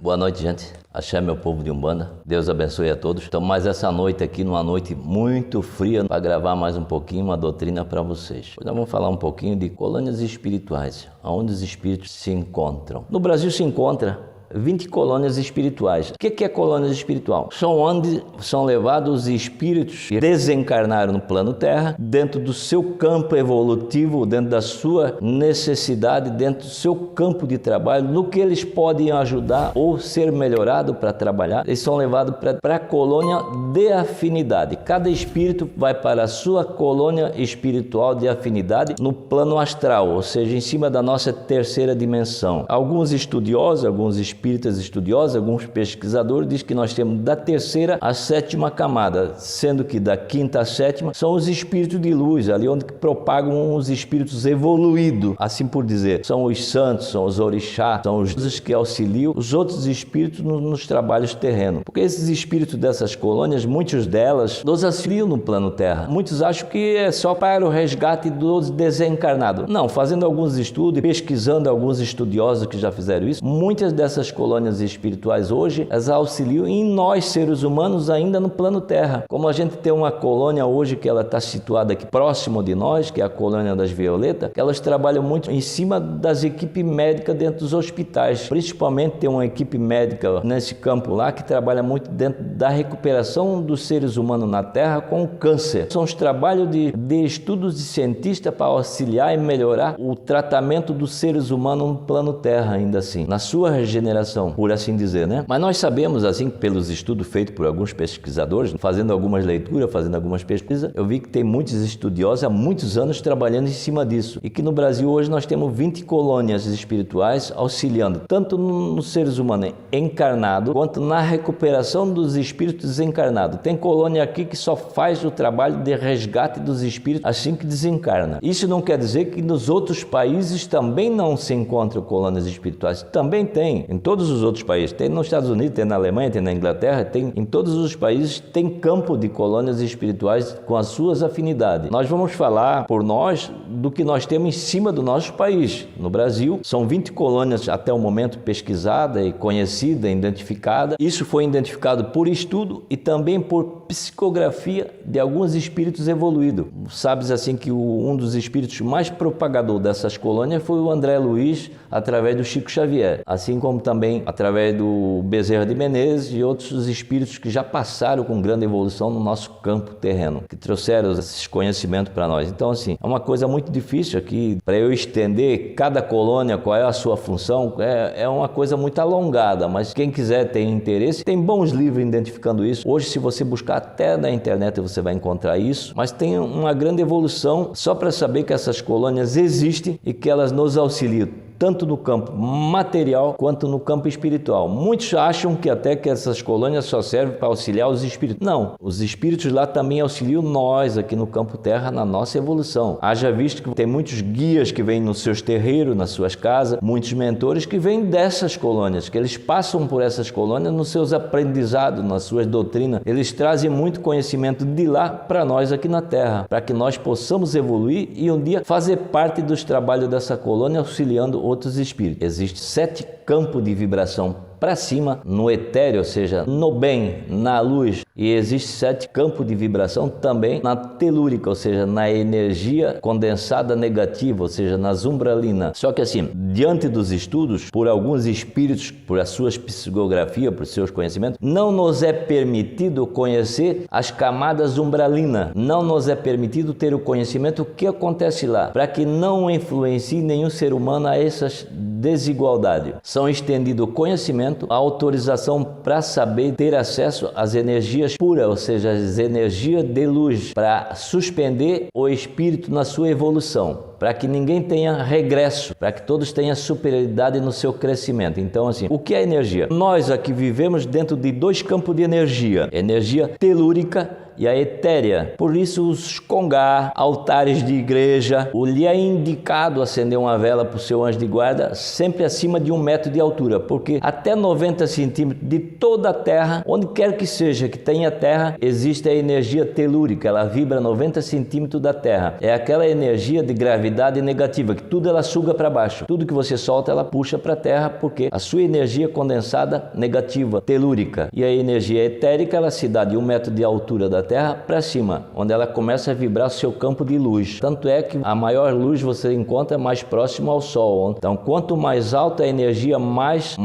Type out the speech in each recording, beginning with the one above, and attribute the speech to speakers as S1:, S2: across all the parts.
S1: Boa noite, gente. Axé, meu povo de Umbanda. Deus abençoe a todos. Então, mais essa noite aqui, numa noite muito fria, para gravar mais um pouquinho uma doutrina para vocês. Hoje nós vamos falar um pouquinho de colônias espirituais, onde os espíritos se encontram. No Brasil se encontra 20 colônias espirituais. O que é colônias espiritual? São onde são levados os espíritos que desencarnaram no plano Terra, dentro do seu campo evolutivo, dentro da sua necessidade, dentro do seu campo de trabalho, no que eles podem ajudar ou ser melhorado para trabalhar. Eles são levados para a colônia de afinidade. Cada espírito vai para a sua colônia espiritual de afinidade no plano astral, ou seja, em cima da nossa terceira dimensão. Alguns estudiosos, alguns espíritas estudiosos, alguns pesquisadores dizem que nós temos da terceira à sétima camada, sendo que da quinta à sétima são os espíritos de luz, ali onde propagam os espíritos evoluídos, assim por dizer. São os santos, são os orixás, são os que auxiliam os outros espíritos nos trabalhos terrenos. Porque esses espíritos dessas colônias, muitos delas, nos auxiliam no plano Terra. Muitos acham que é só para o resgate dos desencarnados. Não, fazendo alguns estudos e pesquisando alguns estudiosos que já fizeram isso, muitas dessas colônias espirituais hoje, elas auxiliam em nós, seres humanos, ainda no plano Terra. Como a gente tem uma colônia hoje que ela está situada aqui próximo de nós, que é a colônia das Violetas, que elas trabalham muito em cima das equipes médicas dentro dos hospitais. Principalmente tem uma equipe médica nesse campo lá que trabalha muito dentro da recuperação dos seres humanos na Terra com o câncer. São os trabalhos de estudos de cientistas para auxiliar e melhorar o tratamento dos seres humanos no plano Terra, ainda assim, na sua regeneração, por assim dizer, né? Mas nós sabemos, assim, pelos estudos feitos por alguns pesquisadores, fazendo algumas leituras, fazendo algumas pesquisas, eu vi que tem muitos estudiosos há muitos anos trabalhando em cima disso. E que no Brasil hoje nós temos 20 colônias espirituais auxiliando, tanto nos seres humanos encarnados, quanto na recuperação dos espíritos desencarnados. Tem colônia aqui que só faz o trabalho de resgate dos espíritos assim que desencarna. Isso não quer dizer que nos outros países também não se encontram colônias espirituais. Também tem. Em todos os outros países, tem nos Estados Unidos, tem na Alemanha, tem na Inglaterra, tem em todos os países, tem campo de colônias espirituais com as suas afinidades. Nós vamos falar por nós do que nós temos em cima do nosso país. No Brasil, são 20 colônias até o momento pesquisada e conhecida, identificada. Isso foi identificado por estudo e também por psicografia de alguns espíritos evoluídos. Sabes assim que um dos espíritos mais propagador dessas colônias foi o André Luiz, através do Chico Xavier, assim como também através do Bezerra de Menezes e outros espíritos que já passaram com grande evolução no nosso campo terreno, que trouxeram esses conhecimentos para nós. Então, assim, é uma coisa muito difícil aqui, para eu estender cada colônia, qual é a sua função, é uma coisa muito alongada, mas quem quiser, tem interesse, tem bons livros identificando isso. Hoje, se você buscar até na internet, você vai encontrar isso, mas tem uma grande evolução só para saber que essas colônias existem e que elas nos auxiliam, tanto no campo material quanto no campo espiritual. Muitos acham que até que essas colônias só servem para auxiliar os espíritos. Não, os espíritos lá também auxiliam nós aqui no campo Terra na nossa evolução. Haja visto que tem muitos guias que vêm nos seus terreiros, nas suas casas, muitos mentores que vêm dessas colônias, que eles passam por essas colônias nos seus aprendizados, nas suas doutrinas. Eles trazem muito conhecimento de lá para nós aqui na Terra, para que nós possamos evoluir e um dia fazer parte dos trabalhos dessa colônia auxiliando outros espíritos. Existem 7 campos de vibração para cima, no etéreo, ou seja, no bem, na luz, e existe 7 campos de vibração também na telúrica, ou seja, na energia condensada negativa, ou seja, nas umbralinas. Só que assim, diante dos estudos, por alguns espíritos, por as suas psicografias, por seus conhecimentos, não nos é permitido conhecer as camadas umbralinas, não nos é permitido ter o conhecimento do que acontece lá, para que não influencie nenhum ser humano a essas desigualdades. São estendido o conhecimento, a autorização para saber ter acesso às energias puras, ou seja, as energias de luz, para suspender o espírito na sua evolução, para que ninguém tenha regresso, para que todos tenham superioridade no seu crescimento. Então, assim, o que é energia? Nós aqui vivemos dentro de 2 campos de energia telúrica e a etérea. Por isso os congá, altares de igreja, lhe é indicado acender uma vela para o seu anjo de guarda sempre acima de 1 metro de altura, porque até 90 centímetros de toda a terra, onde quer que seja que tenha terra, existe a energia telúrica, ela vibra 90 centímetros da terra. É aquela energia de gravidade negativa, que tudo ela suga para baixo, tudo que você solta ela puxa para a terra, porque a sua energia condensada negativa, telúrica, e a energia etérica ela se dá de 1 metro de altura da terra para cima, onde ela começa a vibrar o seu campo de luz. Tanto é que a maior luz você encontra mais próximo ao Sol. Então, quanto mais alta a energia, mais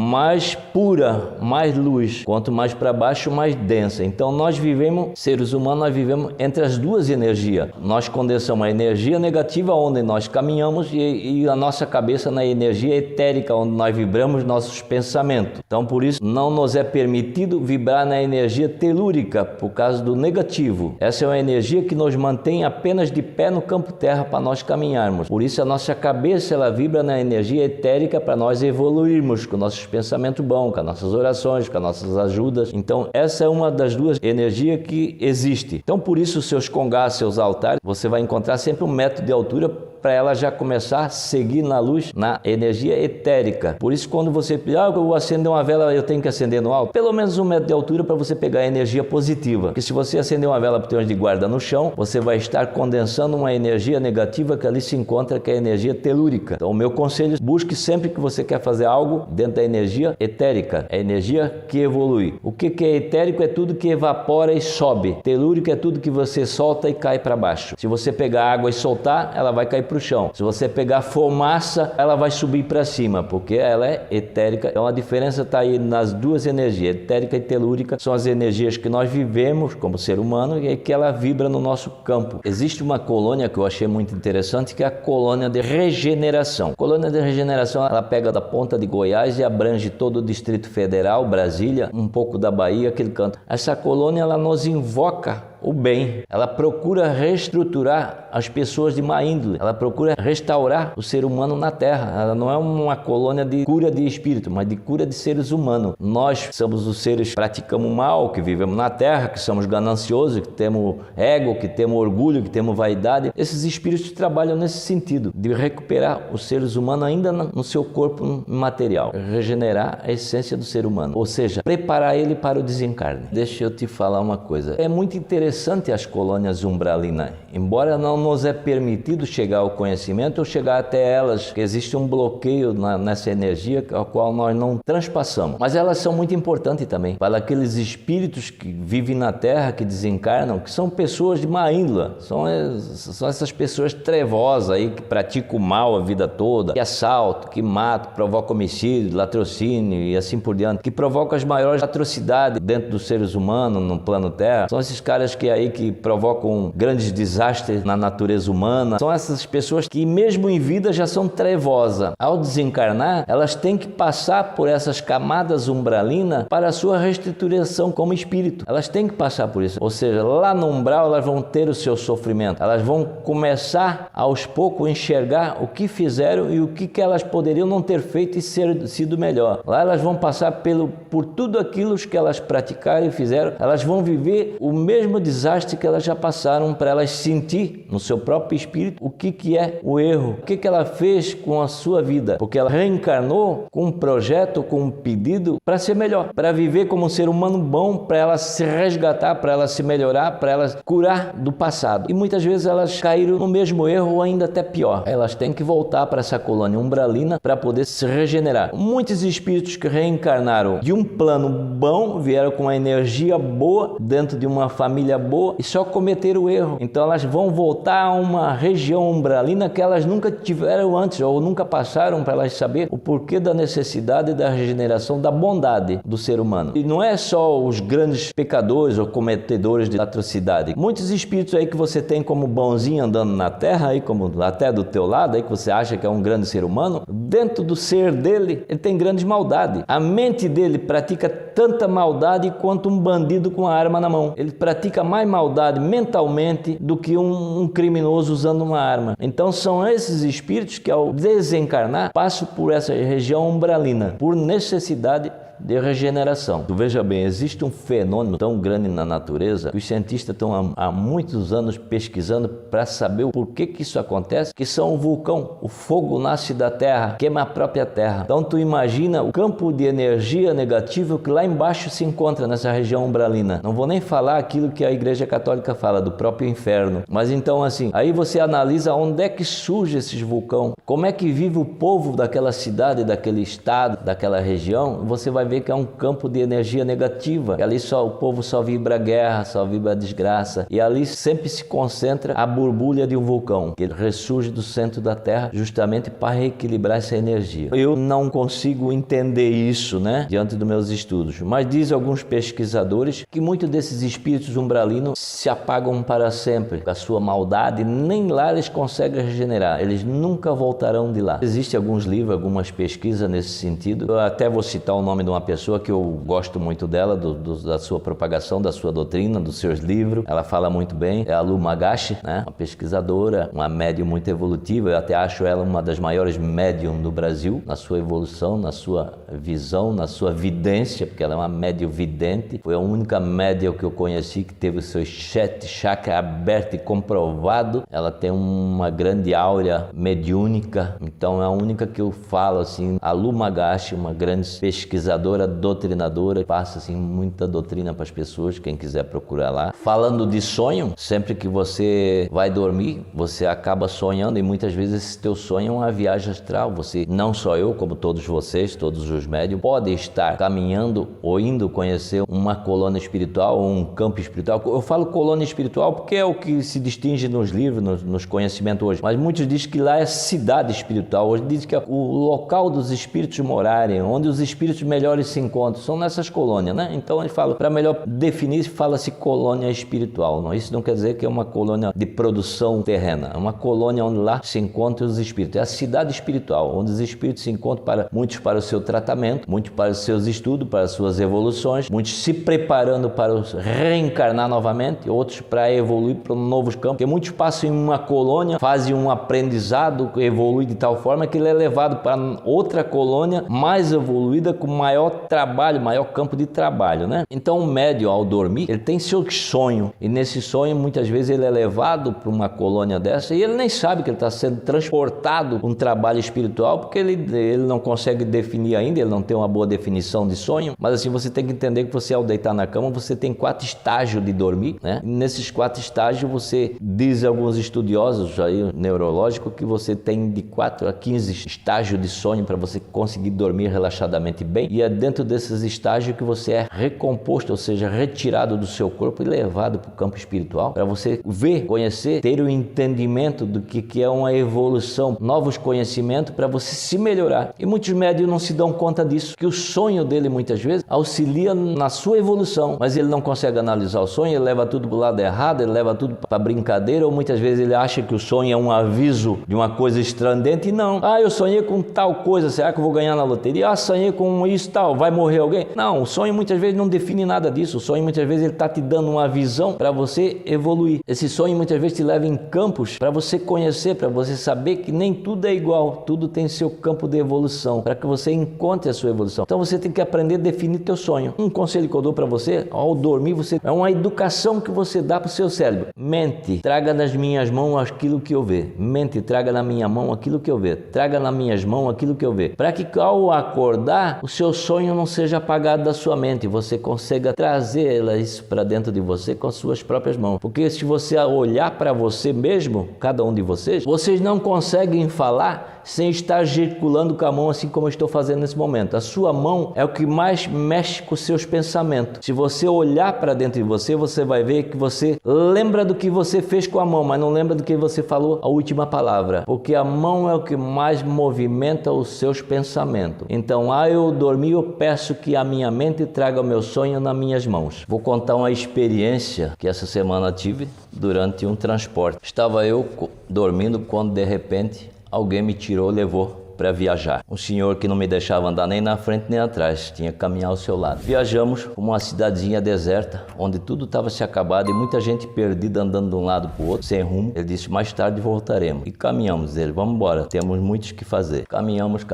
S1: pura, mais luz. Quanto mais para baixo, mais densa. Então, nós vivemos, seres humanos, nós vivemos entre as duas energias. Nós condensamos a energia negativa, onde nós caminhamos, e a nossa cabeça na energia etérica, onde nós vibramos nossos pensamentos. Então, por isso, não nos é permitido vibrar na energia telúrica, por causa do negativo. Essa é uma energia que nos mantém apenas de pé no campo terra para nós caminharmos. Por isso, a nossa cabeça ela vibra na energia etérica para nós evoluirmos com nossos pensamentos bons, com as nossas orações, com as nossas ajudas. Então, essa é uma das duas energias que existe. Então, por isso, seus congás, seus altares, você vai encontrar sempre 1 metro de altura para ela já começar a seguir na luz, na energia etérica. Por isso, quando você pedir, eu vou acender uma vela, eu tenho que acender no alto, pelo menos 1 metro de altura para você pegar a energia positiva. Porque se você acender uma vela para o teu anjo de guarda no chão, você vai estar condensando uma energia negativa que ali se encontra, que é a energia telúrica. Então, o meu conselho, busque sempre que você quer fazer algo dentro da energia etérica, é a energia que evolui. O que é etérico? É tudo que evapora e sobe. Telúrico é tudo que você solta e cai para baixo. Se você pegar água e soltar, ela vai cair para o chão. Se você pegar fumaça, ela vai subir para cima, porque ela é etérica. Então a diferença está aí nas duas energias, etérica e telúrica, são as energias que nós vivemos como ser humano e que ela vibra no nosso campo. Existe uma colônia que eu achei muito interessante, que é a colônia de regeneração. A colônia de regeneração, ela pega da ponta de Goiás e abrange todo o Distrito Federal, Brasília, um pouco da Bahia, aquele canto. Essa colônia, ela nos invoca o bem, ela procura reestruturar as pessoas de má índole, ela procura restaurar o ser humano na terra. Ela não é uma colônia de cura de espírito, mas de cura de seres humanos. Nós somos os seres que praticamos mal, que vivemos na terra, que somos gananciosos, que temos ego, que temos orgulho, que temos vaidade. Esses espíritos trabalham nesse sentido, de recuperar os seres humanos ainda no seu corpo material, regenerar a essência do ser humano, ou seja, preparar ele para o desencarne. Deixa eu te falar uma coisa, é muito interessante as colônias umbralinas, embora não nos é permitido chegar ao conhecimento ou chegar até elas, que existe um bloqueio nessa energia ao qual nós não transpassamos, mas elas são muito importantes também para aqueles espíritos que vivem na terra, que desencarnam, que são pessoas de má índole, são essas pessoas trevosas aí que praticam mal a vida toda, que assaltam, que matam, provocam homicídio, latrocínio e assim por diante, que provocam as maiores atrocidades dentro dos seres humanos no plano terra. São esses caras que provocam grandes desastres na natureza humana. São essas pessoas que mesmo em vida já são trevosas. Ao desencarnar, elas têm que passar por essas camadas umbralinas para a sua reestruturação como espírito. Elas têm que passar por isso. Ou seja, lá no umbral elas vão ter o seu sofrimento. Elas vão começar aos poucos a enxergar o que fizeram e o que elas poderiam não ter feito e sido melhor. Lá elas vão passar por tudo aquilo que elas praticaram e fizeram. Elas vão viver o mesmo desastre que elas já passaram, para elas sentir no seu próprio espírito o que é o erro, o que ela fez com a sua vida, porque ela reencarnou com um projeto, com um pedido para ser melhor, para viver como um ser humano bom, para ela se resgatar, para ela se melhorar, para ela curar do passado. E muitas vezes elas caíram no mesmo erro ou ainda até pior. Elas têm que voltar para essa colônia umbralina para poder se regenerar. Muitos espíritos que reencarnaram de um plano bom, vieram com uma energia boa, dentro de uma família boa, e só cometeram o erro. Então elas vão voltar a uma região umbralina que elas nunca tiveram antes, ou nunca passaram, para elas saber o porquê da necessidade da regeneração, da bondade do ser humano. E não é só os grandes pecadores ou cometedores de atrocidade. Muitos espíritos aí que você tem como bonzinho andando na terra, aí como até do teu lado, aí que você acha que é um grande ser humano, dentro do ser dele, ele tem grandes maldades. A mente dele pratica tanta maldade quanto um bandido com a arma na mão. Ele pratica mais maldade mentalmente do que um criminoso usando uma arma. Então são esses espíritos que ao desencarnar passam por essa região umbralina, por necessidade de regeneração. Tu veja bem, existe um fenômeno tão grande na natureza que os cientistas estão há muitos anos pesquisando para saber o porquê que isso acontece, que são o vulcão. O fogo nasce da terra, queima a própria terra. Então tu imagina o campo de energia negativa que lá embaixo se encontra nessa região umbralina. Não vou nem falar aquilo que a Igreja Católica fala do próprio inferno. Mas então assim, aí você analisa onde é que surge esses vulcões, como é que vive o povo daquela cidade, daquele estado, daquela região, você vai ver que é um campo de energia negativa. E ali o povo só vibra a guerra, só vibra a desgraça. E ali sempre se concentra a borbulha de um vulcão, que ele ressurge do centro da Terra justamente para reequilibrar essa energia. Eu não consigo entender isso, né, diante dos meus estudos, mas diz alguns pesquisadores que muitos desses espíritos umbralinos se apagam para sempre. Com a sua maldade, nem lá eles conseguem regenerar, eles nunca voltarão de lá. Existem alguns livros, algumas pesquisas nesse sentido. Eu até vou citar o nome de uma pessoa que eu gosto muito dela, da sua propagação, da sua doutrina, dos seus livros. Ela fala muito bem, é a Lu Magashi, né? Uma pesquisadora, uma médium muito evolutiva. Eu até acho ela uma das maiores médium do Brasil, na sua evolução, na sua visão, na sua vidência, porque ela é uma médium vidente. Foi a única médium que eu conheci que teve os seus 7 chakras abertos e comprovado. Ela tem uma grande áurea mediúnica, então é a única que eu falo assim. A Lu Magashi, uma grande pesquisadora, doutrinadora, passa assim muita doutrina para as pessoas, quem quiser procurar lá. Falando de sonho, sempre que você vai dormir, você acaba sonhando e muitas vezes esse teu sonho é uma viagem astral. Você, não só eu, como todos vocês, todos os médiums, pode estar caminhando ou indo conhecer uma colônia espiritual ou um campo espiritual. Eu falo colônia espiritual porque é o que se distingue nos livros, nos conhecimentos hoje, mas muitos dizem que lá é cidade espiritual. Hoje dizem que é o local dos espíritos morarem, onde os espíritos melhores se encontram, são nessas colônias, né? Então ele fala, para melhor definir, fala-se colônia espiritual. Não? Isso não quer dizer que é uma colônia de produção terrena, é uma colônia onde lá se encontram os espíritos. É a cidade espiritual, onde os espíritos se encontram, muitos para o seu tratamento, muitos para os seus estudos, para as suas evoluções, muitos se preparando para reencarnar novamente, outros para evoluir para novos campos, porque muitos passam em uma colônia, fazem um aprendizado, evolui de tal forma que ele é levado para outra colônia mais evoluída, com maior trabalho, maior campo de trabalho, né? Então o médium, ao dormir, ele tem seu sonho, e nesse sonho muitas vezes ele é levado para uma colônia dessa e ele nem sabe que ele está sendo transportado para um trabalho espiritual, porque ele não consegue definir ainda, ele não tem uma boa definição de sonho. Mas assim, você tem que entender que você, ao deitar na cama, você tem 4 estágios de dormir, né? E nesses 4 estágios, você diz alguns estudiosos aí, neurológicos, que você tem de 4 a 15 estágios de sonho para você conseguir dormir relaxadamente bem, e é dentro desses estágios que você é recomposto, ou seja, retirado do seu corpo e levado para o campo espiritual, para você ver, conhecer, ter o entendimento do que é uma evolução, novos conhecimentos para você se melhorar. E muitos médiuns não se dão conta disso, que o sonho dele muitas vezes auxilia na sua evolução, mas ele não consegue analisar o sonho, ele leva tudo para o lado errado, ele leva tudo para brincadeira, ou muitas vezes ele acha que o sonho é um aviso de uma coisa estrandente, e não. Ah, eu sonhei com tal coisa, será que eu vou ganhar na loteria? Ah, sonhei com isso tal, vai morrer alguém? Não, o sonho muitas vezes não define nada disso. O sonho muitas vezes ele está te dando uma visão para você evoluir. Esse sonho muitas vezes te leva em campos para você conhecer, para você saber que nem tudo é igual, tudo tem seu campo de evolução, para que você encontre a sua evolução. Então você tem que aprender a definir teu sonho. Um conselho que eu dou para você, ao dormir, é uma educação que você dá para o seu cérebro. Mente, traga nas minhas mãos aquilo que eu ver. Mente, traga na minha mão aquilo que eu ver. Traga nas minhas mãos aquilo que eu ver. Para que ao acordar, o seu sonho não seja apagado da sua mente, você consiga trazer isso para dentro de você com as suas próprias mãos. Porque se você olhar para você mesmo, cada um de vocês não conseguem falar sem estar gesticulando com a mão, assim como eu estou fazendo nesse momento. A sua mão é o que mais mexe com os seus pensamentos. Se você olhar para dentro de você, você vai ver que você lembra do que você fez com a mão, mas não lembra do que você falou a última palavra, porque a mão é o que mais movimenta os seus pensamentos. Então, ao eu dormir, eu peço que a minha mente traga o meu sonho nas minhas mãos. Vou contar uma experiência que essa semana tive durante um transporte. Estava eu dormindo quando de repente alguém me tirou, levou para viajar. Um senhor que não me deixava andar nem na frente nem atrás, tinha que caminhar ao seu lado. Viajamos para uma cidadezinha deserta, onde tudo estava se acabado e muita gente perdida andando de um lado para o outro, sem rumo. Ele disse, mais tarde voltaremos. E caminhamos. Ele, vamos embora, temos muitos que fazer. Caminhamos.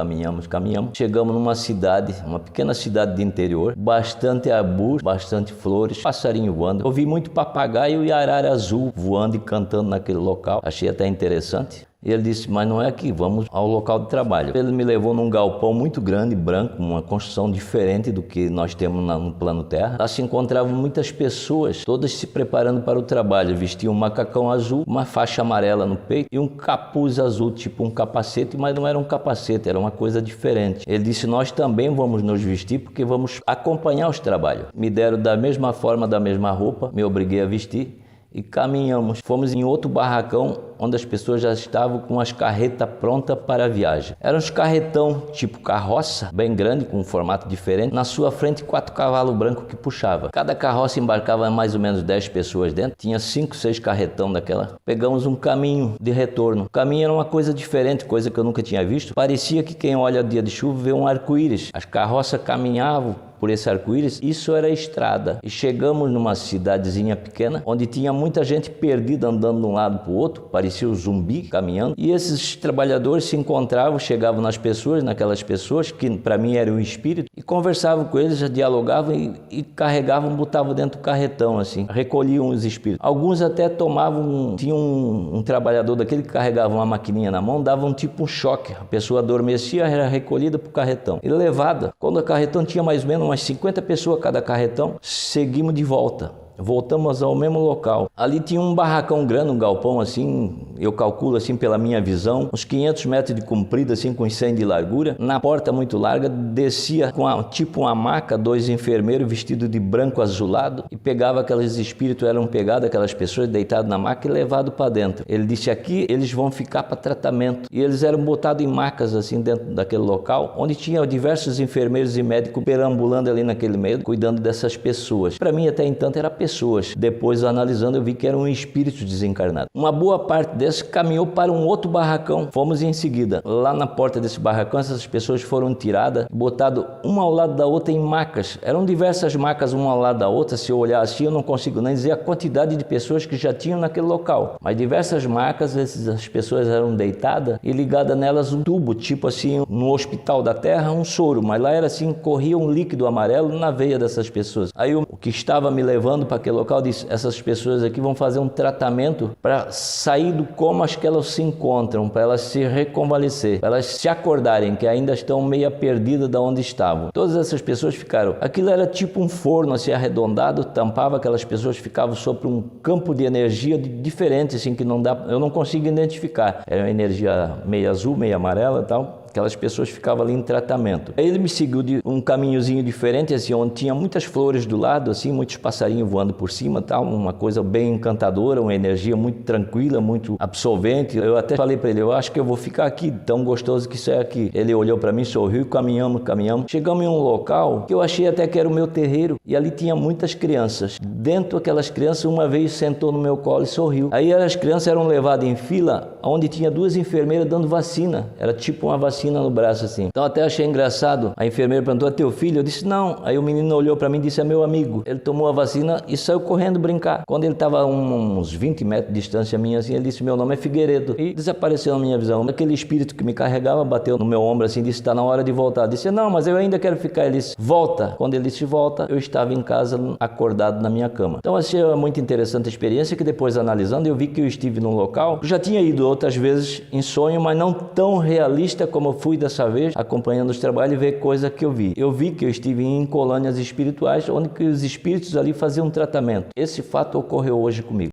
S1: Chegamos numa cidade, uma pequena cidade de interior, bastante arbustos, bastante flores, passarinho voando. Eu vi muito papagaio e arara azul voando e cantando naquele local. Achei até interessante. E ele disse, mas não é aqui, vamos ao local de trabalho. Ele me levou num galpão muito grande, branco, uma construção diferente do que nós temos no plano terra. Lá se encontravam muitas pessoas, todas se preparando para o trabalho. Vestiam um macacão azul, uma faixa amarela no peito e um capuz azul, tipo um capacete, mas não era um capacete, era uma coisa diferente. Ele disse, nós também vamos nos vestir porque vamos acompanhar os trabalhos. Me deram da mesma forma, da mesma roupa, me obriguei a vestir. E caminhamos. Fomos em outro barracão onde as pessoas já estavam com as carretas prontas para a viagem. Eram uns carretão tipo carroça, bem grande, com um formato diferente. Na sua frente, 4 cavalos brancos que puxava. Cada carroça embarcava mais ou menos 10 pessoas dentro. Tinha 5, 6 carretão daquela. Pegamos um caminho de retorno. O caminho era uma coisa diferente, coisa que eu nunca tinha visto. Parecia que quem olha dia de chuva vê um arco-íris. As carroças caminhavam por esse arco-íris, isso era estrada. E chegamos numa cidadezinha pequena, onde tinha muita gente perdida andando de um lado para o outro, parecia um zumbi caminhando. E esses trabalhadores se encontravam, chegavam nas pessoas, naquelas pessoas, que para mim eram um espírito, e conversavam com eles, já dialogavam e carregavam, botavam dentro do carretão, assim, recolhiam os espíritos. Alguns até tomavam, tinha um trabalhador daquele que carregava uma maquininha na mão, dava tipo um choque. A pessoa adormecia, era recolhida para o carretão e levada. Quando o carretão tinha mais ou menos umas 50 pessoas cada carretão, seguimos de volta. Voltamos ao mesmo local. Ali tinha um barracão grande, um galpão assim, eu calculo assim pela minha visão, uns 500 metros de comprido, assim com 100 de largura. Na porta muito larga, descia com tipo uma maca, 2 enfermeiros vestidos de branco azulado e pegava aqueles espíritos, eram pegados, aquelas pessoas deitadas na maca e levados para dentro. Ele disse, aqui eles vão ficar para tratamento. E eles eram botados em macas assim dentro daquele local, onde tinha diversos enfermeiros e médicos perambulando ali naquele meio, cuidando dessas pessoas. Para mim até então era pessoas. Depois, analisando, eu vi que era um espírito desencarnado. Uma boa parte desses caminhou para um outro barracão. Fomos em seguida. Lá na porta desse barracão, essas pessoas foram tiradas, botadas uma ao lado da outra em macas. Eram diversas macas, uma ao lado da outra. Se eu olhar assim, eu não consigo nem dizer a quantidade de pessoas que já tinham naquele local. Mas diversas macas, as pessoas eram deitadas e ligadas nelas um tubo, tipo assim, no hospital da terra, um soro. Mas lá era assim, corria um líquido amarelo na veia dessas pessoas. Aí o que estava me levando para aquele local disse, essas pessoas aqui vão fazer um tratamento para sair do coma que elas se encontram, para elas se reconvalescer, para elas se acordarem que ainda estão meia perdidas de onde estavam. Todas essas pessoas ficaram, aquilo era tipo um forno assim arredondado, tampava, aquelas pessoas ficavam sobre um campo de energia diferente assim que não dá, eu não consigo identificar. Era uma energia meia azul, meia amarela e tal. Aquelas pessoas ficavam ali em tratamento. Aí ele me seguiu de um caminhozinho diferente, assim, onde tinha muitas flores do lado, assim, muitos passarinhos voando por cima, tal, uma coisa bem encantadora, uma energia muito tranquila, muito absorvente. Eu até falei para ele, eu acho que eu vou ficar aqui, tão gostoso que isso é aqui. Ele olhou para mim, sorriu, caminhamos. Chegamos em um local que eu achei até que era o meu terreiro, e ali tinha muitas crianças. Dentro daquelas crianças, uma vez sentou no meu colo e sorriu. Aí as crianças eram levadas em fila, onde tinha 2 enfermeiras dando vacina. Era tipo uma vacina no braço assim. Então até achei engraçado. A enfermeira perguntou, é teu filho? Eu disse, não. Aí o menino olhou para mim e disse, é meu amigo. Ele tomou a vacina e saiu correndo brincar. Quando ele estava a uns 20 metros de distância minha assim, ele disse, meu nome é Figueiredo. E desapareceu na minha visão. Aquele espírito que me carregava bateu no meu ombro assim, disse, está na hora de voltar. Eu disse, não, mas eu ainda quero ficar. Ele disse, volta. Quando ele disse volta, eu estava em casa acordado na minha cama. Então achei muito interessante a experiência, que depois analisando eu vi que eu estive num local, eu já tinha ido outras vezes em sonho, mas não tão realista como eu fui dessa vez, acompanhando os trabalhos e ver coisa que eu vi. Eu vi que eu estive em colônias espirituais, onde que os espíritos ali faziam um tratamento. Esse fato ocorreu hoje comigo.